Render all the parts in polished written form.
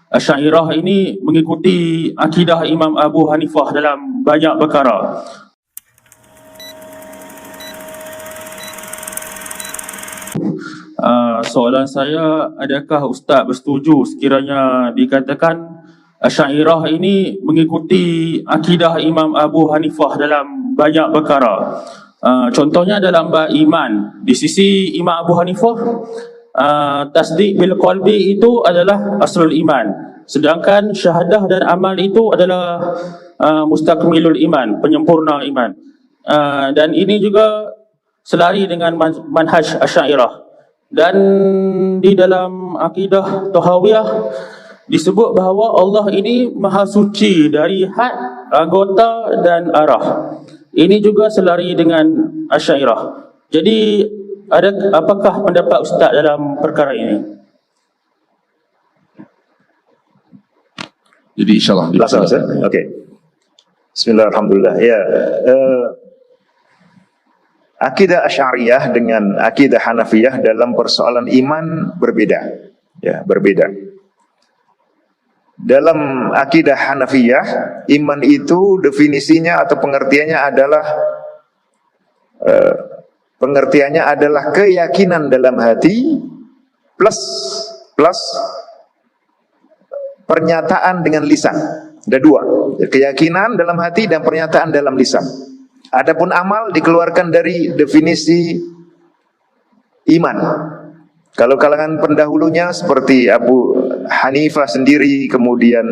Asy'ariyah ini mengikuti akidah Imam Abu Hanifah dalam banyak perkara. Soalan saya, adakah Ustaz bersetuju sekiranya dikatakan Asy'ariyah ini mengikuti akidah Imam Abu Hanifah dalam banyak perkara? Contohnya dalam bab iman, di sisi Imam Abu Hanifah, tasdik bil qalbi itu adalah aslul iman, sedangkan syahadah dan amal itu adalah mustakmilul iman, penyempurna iman. Dan ini juga selari dengan manhaj Asy'ariyah. Dan di dalam akidah Tahawiyah disebut bahawa Allah ini maha suci dari had, anggota dan arah. Ini juga selari dengan Asy'ariyah. Jadi apakah pendapat Ustaz dalam perkara ini? Jadi insyaAllah langsung Ustaz. Okey. Bismillahirrahmanirrahim. Ya, akidah Asy'ariyah dengan akidah Hanafiyah dalam persoalan iman berbeda. Ya, berbeda. Dalam akidah Hanafiyah, iman itu definisinya atau pengertiannya adalah keyakinan dalam hati plus pernyataan dengan lisan. Ada dua, keyakinan dalam hati dan pernyataan dalam lisan. Adapun amal dikeluarkan dari definisi iman. Kalau kalangan pendahulunya seperti Abu Hanifah sendiri, kemudian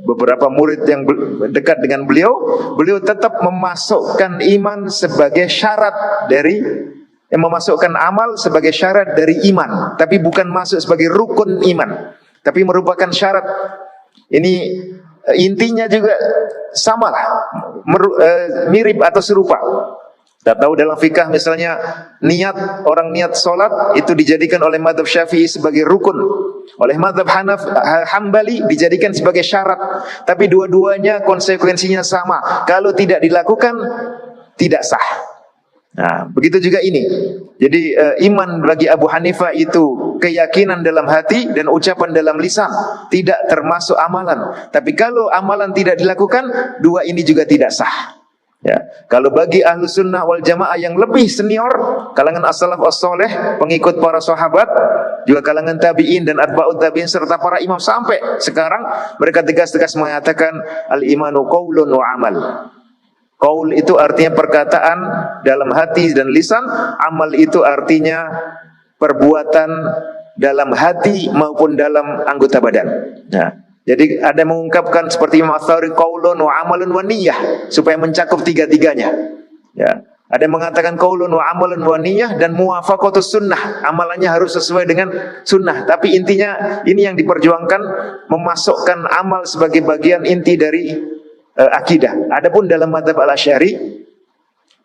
beberapa murid yang dekat dengan beliau tetap memasukkan iman sebagai syarat dari, memasukkan amal sebagai syarat dari iman, tapi bukan masuk sebagai rukun iman, tapi merupakan syarat. Ini intinya juga sama lah, mirip atau serupa. Kita tahu dalam fikah misalnya orang niat solat itu dijadikan oleh mazhab Syafi'i sebagai rukun, oleh mazhab Hambali dijadikan sebagai syarat. Tapi dua-duanya konsekuensinya sama, kalau tidak dilakukan tidak sah. Nah, begitu juga ini. Jadi iman bagi Abu Hanifah itu keyakinan dalam hati dan ucapan dalam lisan, tidak termasuk amalan. Tapi kalau amalan tidak dilakukan, dua ini juga tidak sah. Ya, kalau bagi ahlu sunnah wal jamaah yang lebih senior, kalangan as-salaf as-soleh, pengikut para sahabat, juga kalangan tabi'in dan atba'ut tabi'in serta para imam sampai sekarang, mereka tegas-tegas mengatakan al-imanu qaulun wa amal. Qaul itu artinya perkataan dalam hati dan lisan, amal itu artinya perbuatan dalam hati maupun dalam anggota badan. Nah, jadi ada yang mengungkapkan seperti Imam Ats-Tsauri, qaulun wa amalun wa niyyah, supaya mencakup tiga-tiganya. Ya, ada yang mengatakan qaulun wa amalun wa niyyah dan muwafaqatus sunnah, amalannya harus sesuai dengan sunnah. Tapi intinya ini yang diperjuangkan, memasukkan amal sebagai bagian inti dari akidah. Adapun dalam mazhab Al-Asy'ari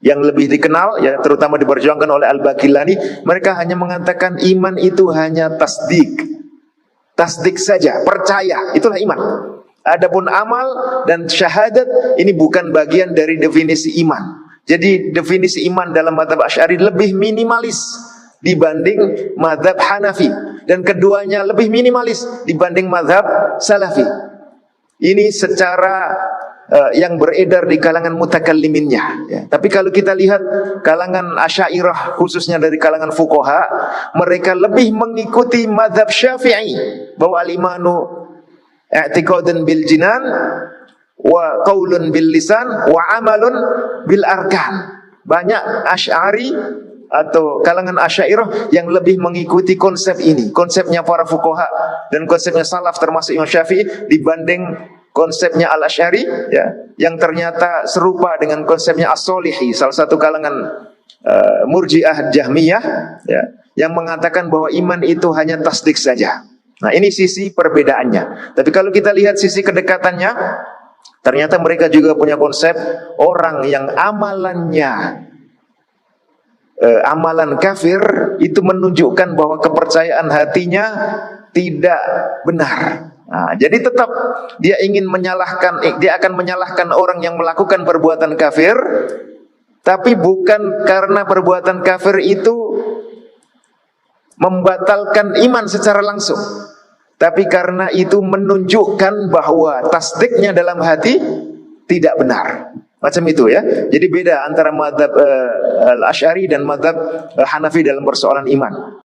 yang lebih dikenal, ya terutama diperjuangkan oleh Al-Baqillani, mereka hanya mengatakan iman itu hanya tasdik. Tasdik saja, percaya, itulah iman. Adapun amal dan syahadat ini bukan bagian dari definisi iman. Jadi definisi iman dalam mazhab Asy'ari lebih minimalis dibanding mazhab Hanafi, dan keduanya lebih minimalis dibanding mazhab Salafi. Ini secara yang beredar di kalangan mutakalliminnya, ya. Tapi kalau kita lihat kalangan Asy'ariyah, khususnya dari kalangan fuqaha, mereka lebih mengikuti mazhab Syafi'i bahwa al-imanu i'tiqadun bil jinan wa qaulun bil lisan wa amalun bil arkan. Banyak Asy'ari atau kalangan Asy'ariyah yang lebih mengikuti konsep ini, konsepnya para fuqaha dan konsepnya salaf termasuk Imam Syafi'i, dibanding konsepnya Al-Asy'ari, ya, yang ternyata serupa dengan konsepnya As-Solihi, salah satu kalangan Murji'ah Jahmiyah, ya, yang mengatakan bahwa iman itu hanya tasdik saja. Nah, ini sisi perbedaannya. Tapi kalau kita lihat sisi kedekatannya, ternyata mereka juga punya konsep orang yang amalannya amalan kafir itu menunjukkan bahwa kepercayaan hatinya tidak benar. Nah, jadi tetap dia akan menyalahkan orang yang melakukan perbuatan kafir, tapi bukan karena perbuatan kafir itu membatalkan iman secara langsung. tapi karena itu menunjukkan bahwa tasdiknya dalam hati tidak benar. Macam itu ya. Jadi beda antara mazhab Al-Asy'ari dan mazhab Hanafi dalam persoalan iman.